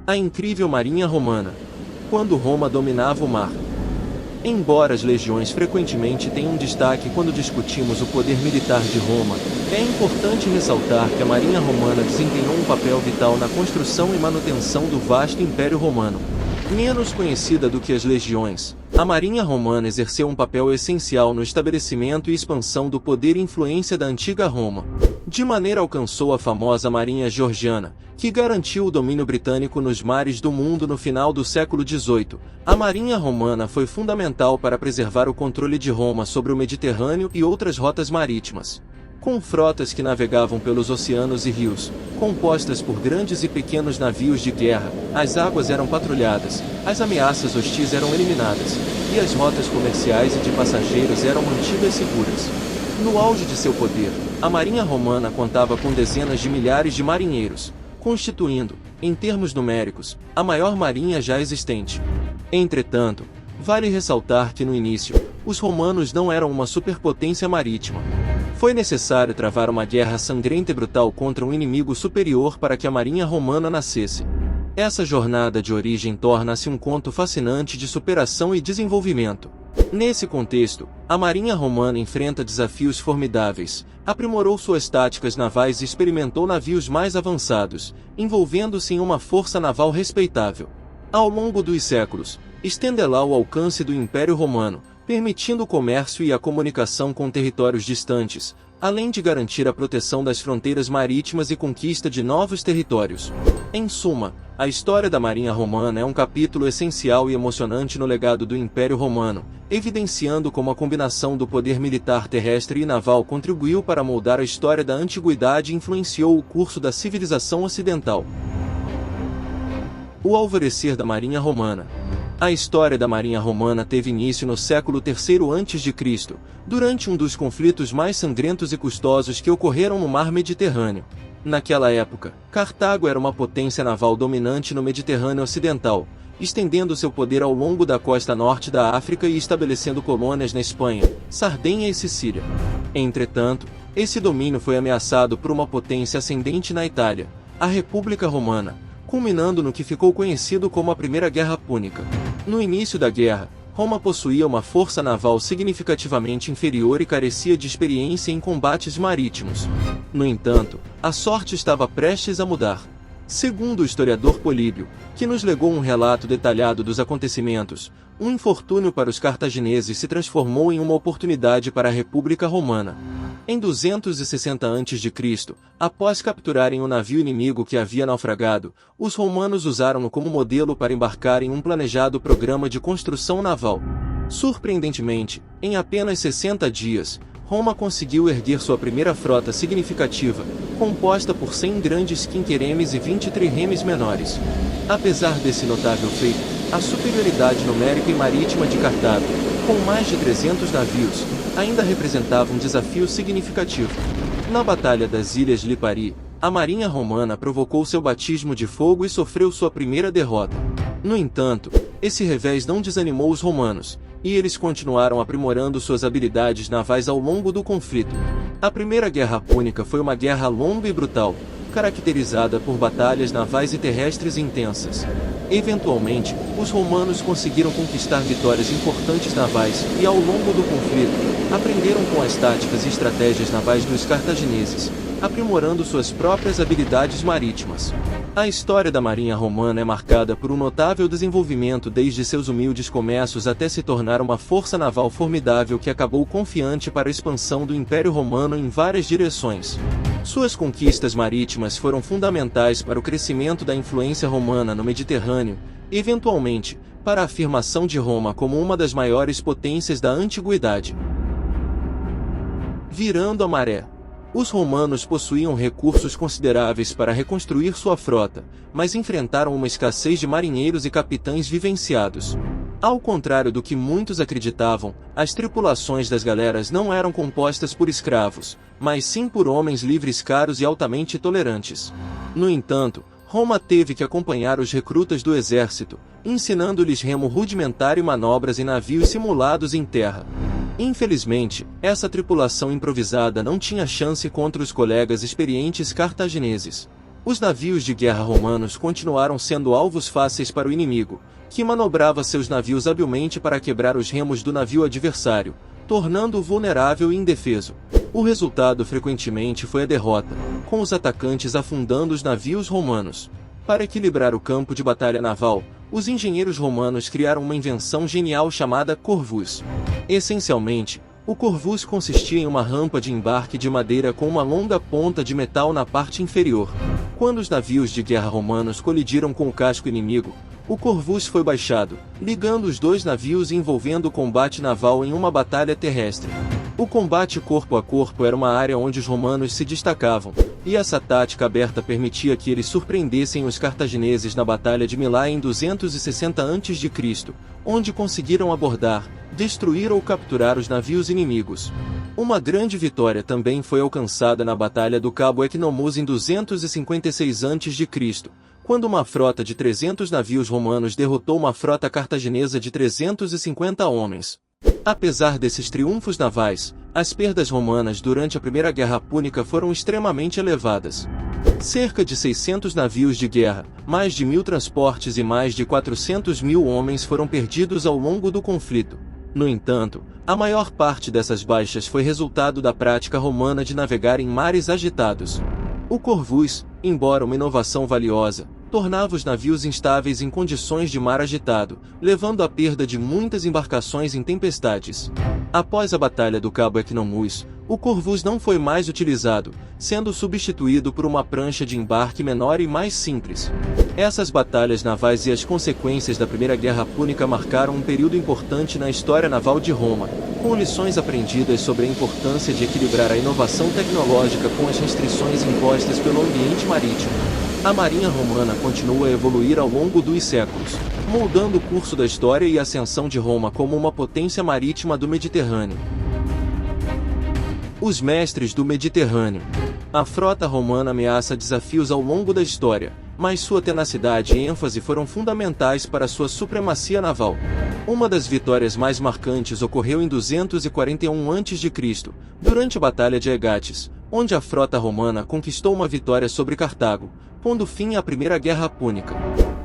A incrível marinha romana. Quando Roma dominava o mar. Embora as legiões frequentemente tenham destaque quando discutimos o poder militar de Roma, é importante ressaltar que a marinha romana desempenhou um papel vital na construção e manutenção do vasto Império Romano. Menos conhecida do que as legiões, a marinha romana exerceu um papel essencial no estabelecimento e expansão do poder e influência da antiga Roma. De maneira alcançou a famosa marinha georgiana, que garantiu o domínio britânico nos mares do mundo no final do século XVIII. A marinha romana foi fundamental para preservar o controle de Roma sobre o Mediterrâneo e outras rotas marítimas. Com frotas que navegavam pelos oceanos e rios, compostas por grandes e pequenos navios de guerra, as águas eram patrulhadas, as ameaças hostis eram eliminadas, e as rotas comerciais e de passageiros eram mantidas seguras. No auge de seu poder, a marinha romana contava com dezenas de milhares de marinheiros, constituindo, em termos numéricos, a maior marinha já existente. Entretanto, vale ressaltar que no início, os romanos não eram uma superpotência marítima. Foi necessário travar uma guerra sangrenta e brutal contra um inimigo superior para que a marinha romana nascesse. Essa jornada de origem torna-se um conto fascinante de superação e desenvolvimento. Nesse contexto, a marinha romana enfrenta desafios formidáveis, aprimorou suas táticas navais e experimentou navios mais avançados, envolvendo-se em uma força naval respeitável. Ao longo dos séculos, estendeu o alcance do Império Romano, permitindo o comércio e a comunicação com territórios distantes, além de garantir a proteção das fronteiras marítimas e conquista de novos territórios. Em suma, a história da Marinha Romana é um capítulo essencial e emocionante no legado do Império Romano, evidenciando como a combinação do poder militar terrestre e naval contribuiu para moldar a história da antiguidade e influenciou o curso da civilização ocidental. O alvorecer da Marinha Romana. A história da Marinha Romana teve início no século III a.C., durante um dos conflitos mais sangrentos e custosos que ocorreram no mar Mediterrâneo. Naquela época, Cartago era uma potência naval dominante no Mediterrâneo Ocidental, estendendo seu poder ao longo da costa norte da África e estabelecendo colônias na Espanha, Sardenha e Sicília. Entretanto, esse domínio foi ameaçado por uma potência ascendente na Itália, a República Romana, culminando no que ficou conhecido como a Primeira Guerra Púnica. No início da guerra, Roma possuía uma força naval significativamente inferior e carecia de experiência em combates marítimos. No entanto, a sorte estava prestes a mudar. Segundo o historiador Políbio, que nos legou um relato detalhado dos acontecimentos, um infortúnio para os cartagineses se transformou em uma oportunidade para a República Romana. Em 260 a.C., após capturarem o navio inimigo que havia naufragado, os romanos usaram-no como modelo para embarcar em um planejado programa de construção naval. Surpreendentemente, em apenas 60 dias, Roma conseguiu erguer sua primeira frota significativa, composta por 100 grandes quinqueremes e 20 triremes menores. Apesar desse notável feito, a superioridade numérica e marítima de Cartago, com mais de 300 navios, ainda representava um desafio significativo. Na Batalha das Ilhas Lipari, a marinha romana provocou seu batismo de fogo e sofreu sua primeira derrota. No entanto, esse revés não desanimou os romanos, e eles continuaram aprimorando suas habilidades navais ao longo do conflito. A Primeira Guerra Púnica foi uma guerra longa e brutal, caracterizada por batalhas navais e terrestres intensas. Eventualmente, os romanos conseguiram conquistar vitórias importantes navais e, ao longo do conflito, aprenderam com as táticas e estratégias navais dos cartagineses, aprimorando suas próprias habilidades marítimas. A história da Marinha Romana é marcada por um notável desenvolvimento desde seus humildes começos até se tornar uma força naval formidável que acabou confiante para a expansão do Império Romano em várias direções. Suas conquistas marítimas foram fundamentais para o crescimento da influência romana no Mediterrâneo, e, eventualmente, para a afirmação de Roma como uma das maiores potências da antiguidade. Virando a maré. Os romanos possuíam recursos consideráveis para reconstruir sua frota, mas enfrentaram uma escassez de marinheiros e capitães vivenciados. Ao contrário do que muitos acreditavam, as tripulações das galeras não eram compostas por escravos, mas sim por homens livres, caros e altamente tolerantes. No entanto, Roma teve que acompanhar os recrutas do exército, ensinando-lhes remo rudimentar e manobras em navios simulados em terra. Infelizmente, essa tripulação improvisada não tinha chance contra os colegas experientes cartagineses. Os navios de guerra romanos continuaram sendo alvos fáceis para o inimigo, que manobrava seus navios habilmente para quebrar os remos do navio adversário, tornando-o vulnerável e indefeso. O resultado frequentemente foi a derrota, com os atacantes afundando os navios romanos. Para equilibrar o campo de batalha naval, os engenheiros romanos criaram uma invenção genial chamada corvus. Essencialmente, o corvus consistia em uma rampa de embarque de madeira com uma longa ponta de metal na parte inferior. Quando os navios de guerra romanos colidiram com o casco inimigo, o corvus foi baixado, ligando os dois navios e envolvendo o combate naval em uma batalha terrestre. O combate corpo a corpo era uma área onde os romanos se destacavam, e essa tática aberta permitia que eles surpreendessem os cartagineses na Batalha de Milá em 260 a.C., onde conseguiram abordar, destruir ou capturar os navios inimigos. Uma grande vitória também foi alcançada na Batalha do Cabo Equinomus em 256 a.C., quando uma frota de 300 navios romanos derrotou uma frota cartaginesa de 350 homens. Apesar desses triunfos navais, as perdas romanas durante a Primeira Guerra Púnica foram extremamente elevadas. Cerca de 600 navios de guerra, mais de 1.000 transportes e mais de 400.000 homens foram perdidos ao longo do conflito. No entanto, a maior parte dessas baixas foi resultado da prática romana de navegar em mares agitados. O corvus, embora uma inovação valiosa, tornava os navios instáveis em condições de mar agitado, levando à perda de muitas embarcações em tempestades. Após a Batalha do Cabo Equinomus, o corvus não foi mais utilizado, sendo substituído por uma prancha de embarque menor e mais simples. Essas batalhas navais e as consequências da Primeira Guerra Púnica marcaram um período importante na história naval de Roma, com lições aprendidas sobre a importância de equilibrar a inovação tecnológica com as restrições impostas pelo ambiente marítimo. A Marinha Romana continuou a evoluir ao longo dos séculos, moldando o curso da história e a ascensão de Roma como uma potência marítima do Mediterrâneo. Os mestres do Mediterrâneo. A frota romana ameaça desafios ao longo da história, mas sua tenacidade e ênfase foram fundamentais para sua supremacia naval. Uma das vitórias mais marcantes ocorreu em 241 a.C., durante a Batalha de Egates, onde a frota romana conquistou uma vitória sobre Cartago, pondo fim à Primeira Guerra Púnica.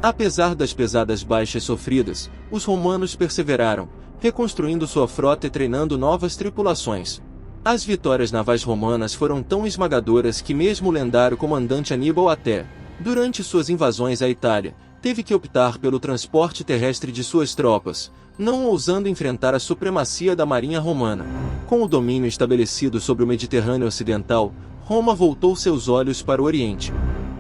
Apesar das pesadas baixas sofridas, os romanos perseveraram, reconstruindo sua frota e treinando novas tripulações. As vitórias navais romanas foram tão esmagadoras que mesmo o lendário comandante Aníbal durante suas invasões à Itália, teve que optar pelo transporte terrestre de suas tropas, não ousando enfrentar a supremacia da marinha romana. Com o domínio estabelecido sobre o Mediterrâneo Ocidental, Roma voltou seus olhos para o Oriente.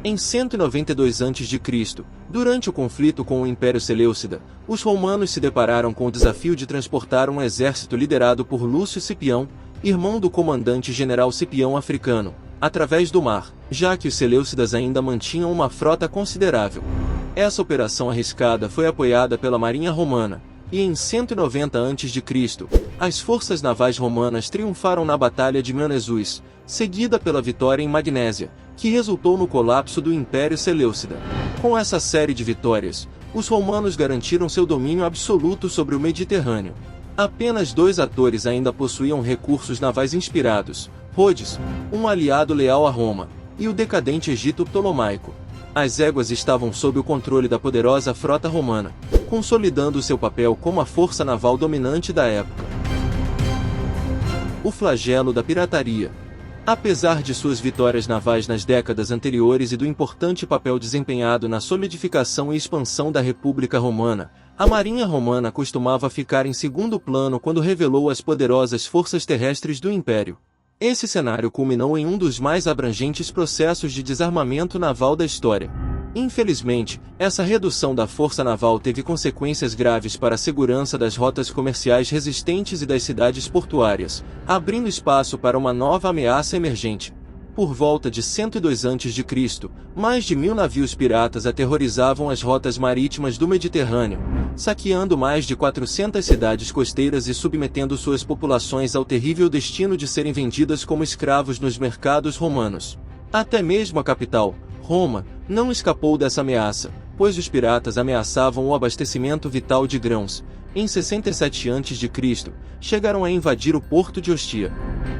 Em 192 a.C., durante o conflito com o Império Seleucida, os romanos se depararam com o desafio de transportar um exército liderado por Lúcio Cipião, irmão do comandante-general Cipião Africano, através do mar, já que os seleucidas ainda mantinham uma frota considerável. Essa operação arriscada foi apoiada pela Marinha Romana, e em 190 a.C., as forças navais romanas triunfaram na Batalha de Mionesus, seguida pela vitória em Magnésia, que resultou no colapso do Império Seleucida. Com essa série de vitórias, os romanos garantiram seu domínio absoluto sobre o Mediterrâneo. Apenas dois atores ainda possuíam recursos navais inspirados: Rhodes, um aliado leal a Roma, e o decadente Egito Ptolomaico. As éguas estavam sob o controle da poderosa frota romana, consolidando seu papel como a força naval dominante da época. O flagelo da pirataria. Apesar de suas vitórias navais nas décadas anteriores e do importante papel desempenhado na solidificação e expansão da República Romana, a Marinha Romana costumava ficar em segundo plano quando revelou as poderosas forças terrestres do Império. Esse cenário culminou em um dos mais abrangentes processos de desarmamento naval da história. Infelizmente, essa redução da força naval teve consequências graves para a segurança das rotas comerciais resistentes e das cidades portuárias, abrindo espaço para uma nova ameaça emergente. Por volta de 102 a.C., mais de 1.000 navios piratas aterrorizavam as rotas marítimas do Mediterrâneo, saqueando mais de 400 cidades costeiras e submetendo suas populações ao terrível destino de serem vendidas como escravos nos mercados romanos. Até mesmo a capital, Roma, não escapou dessa ameaça, pois os piratas ameaçavam o abastecimento vital de grãos. Em 67 a.C., chegaram a invadir o porto de Ostia.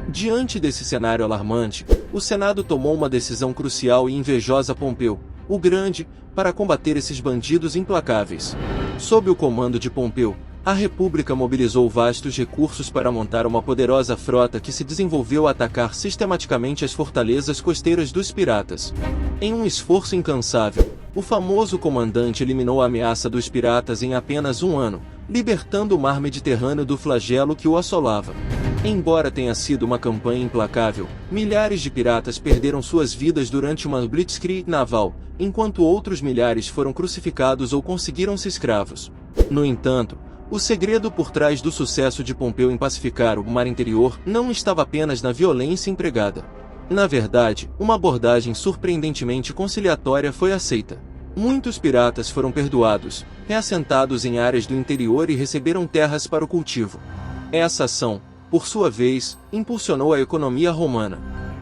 Diante desse cenário alarmante, o Senado tomou uma decisão crucial e invejosa a Pompeu, o Grande, para combater esses bandidos implacáveis. Sob o comando de Pompeu, a República mobilizou vastos recursos para montar uma poderosa frota que se desenvolveu a atacar sistematicamente as fortalezas costeiras dos piratas. Em um esforço incansável, o famoso comandante eliminou a ameaça dos piratas em apenas um ano, libertando o mar Mediterrâneo do flagelo que o assolava. Embora tenha sido uma campanha implacável, milhares de piratas perderam suas vidas durante uma blitzkrieg naval, enquanto outros milhares foram crucificados ou conseguiram-se escravos. No entanto, o segredo por trás do sucesso de Pompeu em pacificar o mar interior não estava apenas na violência empregada. Na verdade, uma abordagem surpreendentemente conciliatória foi aceita. Muitos piratas foram perdoados, reassentados em áreas do interior e receberam terras para o cultivo. Essa ação, por sua vez, impulsionou a economia romana.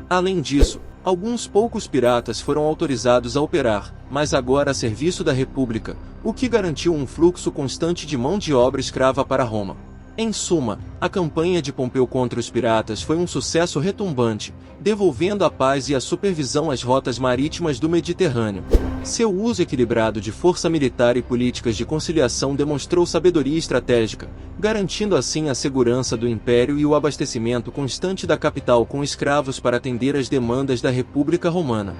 Além disso, alguns poucos piratas foram autorizados a operar, mas agora a serviço da República, o que garantiu um fluxo constante de mão de obra escrava para Roma. Em suma, a campanha de Pompeu contra os piratas foi um sucesso retumbante, devolvendo a paz e a supervisão às rotas marítimas do Mediterrâneo. Seu uso equilibrado de força militar e políticas de conciliação demonstrou sabedoria estratégica, garantindo assim a segurança do império e o abastecimento constante da capital com escravos para atender às demandas da República Romana.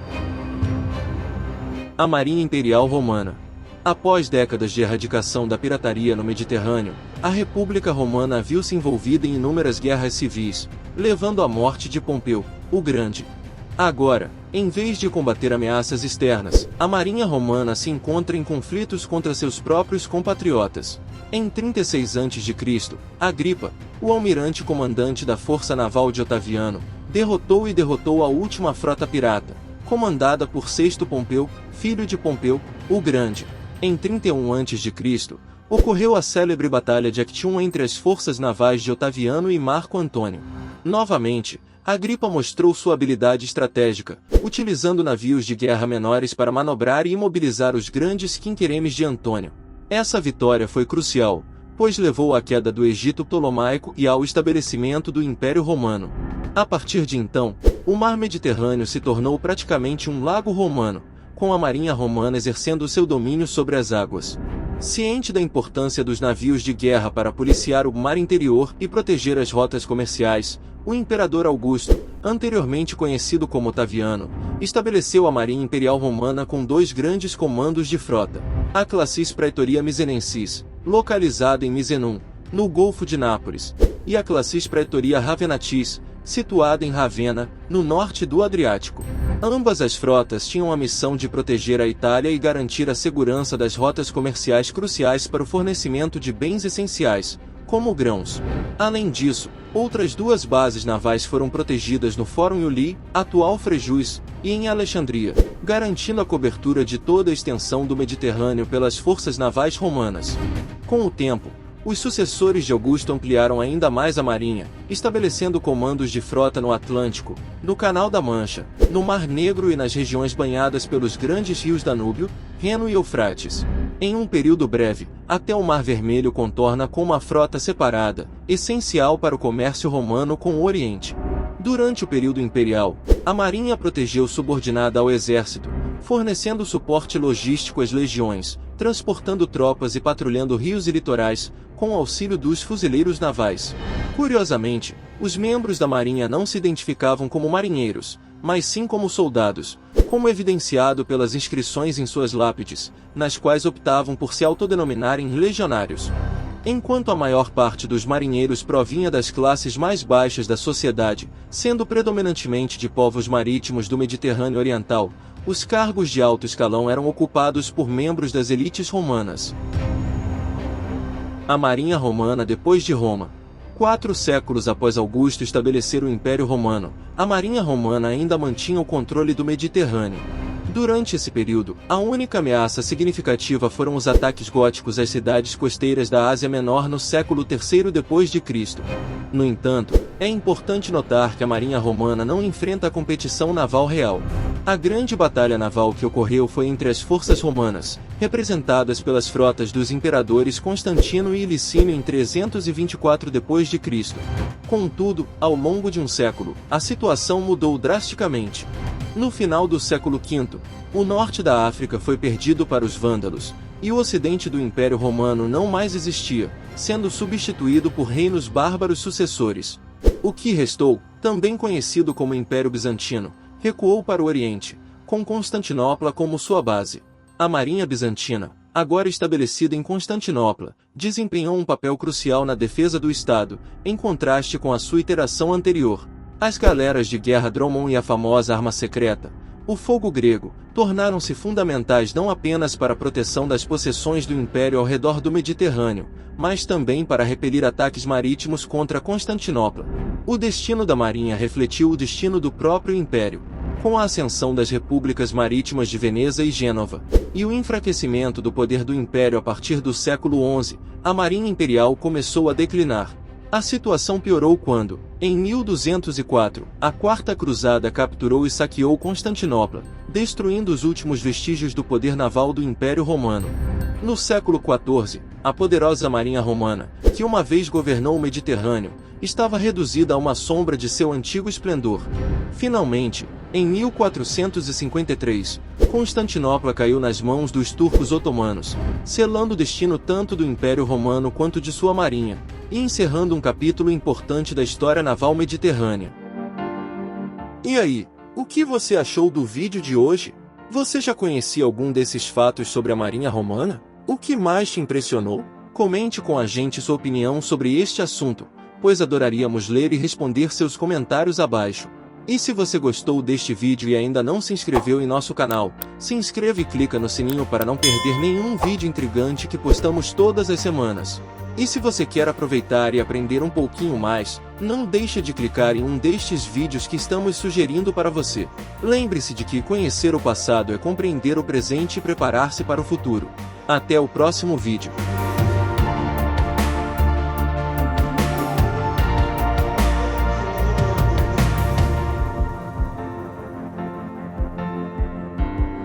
A Marinha Imperial Romana. Após décadas de erradicação da pirataria no Mediterrâneo, a República Romana viu-se envolvida em inúmeras guerras civis, levando à morte de Pompeu, o Grande. Agora, em vez de combater ameaças externas, a Marinha Romana se encontra em conflitos contra seus próprios compatriotas. Em 36 a.C., Agripa, o almirante comandante da Força Naval de Otaviano, derrotou a última frota pirata, comandada por Sexto Pompeu, filho de Pompeu, o Grande. Em 31 a.C., ocorreu a célebre Batalha de Actium entre as forças navais de Otaviano e Marco Antônio. Novamente, Agripa mostrou sua habilidade estratégica, utilizando navios de guerra menores para manobrar e imobilizar os grandes quinqueremes de Antônio. Essa vitória foi crucial, pois levou à queda do Egito Ptolomaico e ao estabelecimento do Império Romano. A partir de então, o mar Mediterrâneo se tornou praticamente um lago romano, com a marinha romana exercendo seu domínio sobre as águas. Ciente da importância dos navios de guerra para policiar o mar interior e proteger as rotas comerciais, o imperador Augusto, anteriormente conhecido como Otaviano, estabeleceu a Marinha Imperial Romana com dois grandes comandos de frota: a Classis Praetoria Misenensis, localizada em Misenum, no Golfo de Nápoles, e a Classis Praetoria Ravenatis, situada em Ravenna, no norte do Adriático. Ambas as frotas tinham a missão de proteger a Itália e garantir a segurança das rotas comerciais cruciais para o fornecimento de bens essenciais, como grãos. Além disso, outras duas bases navais foram protegidas no Fórum Iuli, atual Frejus, e em Alexandria, garantindo a cobertura de toda a extensão do Mediterrâneo pelas forças navais romanas. Com o tempo, os sucessores de Augusto ampliaram ainda mais a marinha, estabelecendo comandos de frota no Atlântico, no Canal da Mancha, no Mar Negro e nas regiões banhadas pelos grandes rios Danúbio, Reno e Eufrates. Em um período breve, até o Mar Vermelho contorna com uma frota separada, essencial para o comércio romano com o Oriente. Durante o período imperial, a marinha protegeu subordinada ao exército, fornecendo suporte logístico às legiões, transportando tropas e patrulhando rios e litorais, com o auxílio dos fuzileiros navais. Curiosamente, os membros da marinha não se identificavam como marinheiros, mas sim como soldados, como evidenciado pelas inscrições em suas lápides, nas quais optavam por se autodenominarem legionários. Enquanto a maior parte dos marinheiros provinha das classes mais baixas da sociedade, sendo predominantemente de povos marítimos do Mediterrâneo Oriental, os cargos de alto escalão eram ocupados por membros das elites romanas. A Marinha Romana depois de Roma. 4 séculos após Augusto estabelecer o Império Romano, a Marinha Romana ainda mantinha o controle do Mediterrâneo. Durante esse período, a única ameaça significativa foram os ataques góticos às cidades costeiras da Ásia Menor no século III d.C. No entanto, é importante notar que a Marinha Romana não enfrenta a competição naval real. A grande batalha naval que ocorreu foi entre as forças romanas, representadas pelas frotas dos imperadores Constantino e Licínio em 324 d.C. Contudo, ao longo de um século, a situação mudou drasticamente. No final do século V, o norte da África foi perdido para os vândalos, e o ocidente do Império Romano não mais existia, sendo substituído por reinos bárbaros sucessores. O que restou, também conhecido como Império Bizantino, recuou para o Oriente, com Constantinopla como sua base. A Marinha Bizantina, agora estabelecida em Constantinopla, desempenhou um papel crucial na defesa do Estado, em contraste com a sua iteração anterior. As galeras de guerra Dromon e a famosa arma secreta, o fogo grego, tornaram-se fundamentais não apenas para a proteção das possessões do Império ao redor do Mediterrâneo, mas também para repelir ataques marítimos contra Constantinopla. O destino da Marinha refletiu o destino do próprio Império. Com a ascensão das repúblicas marítimas de Veneza e Gênova, e o enfraquecimento do poder do Império a partir do século XI, a Marinha Imperial começou a declinar. A situação piorou quando, em 1204, a Quarta Cruzada capturou e saqueou Constantinopla, destruindo os últimos vestígios do poder naval do Império Romano. No século XIV, a poderosa Marinha Romana, que uma vez governou o Mediterrâneo, estava reduzida a uma sombra de seu antigo esplendor. Finalmente, em 1453, Constantinopla caiu nas mãos dos turcos otomanos, selando o destino tanto do Império Romano quanto de sua marinha, e encerrando um capítulo importante da história naval mediterrânea. E aí, o que você achou do vídeo de hoje? Você já conhecia algum desses fatos sobre a Marinha Romana? O que mais te impressionou? Comente com a gente sua opinião sobre este assunto, pois adoraríamos ler e responder seus comentários abaixo. E se você gostou deste vídeo e ainda não se inscreveu em nosso canal, se inscreva e clica no sininho para não perder nenhum vídeo intrigante que postamos todas as semanas. E se você quer aproveitar e aprender um pouquinho mais, não deixe de clicar em um destes vídeos que estamos sugerindo para você. Lembre-se de que conhecer o passado é compreender o presente e preparar-se para o futuro. Até o próximo vídeo.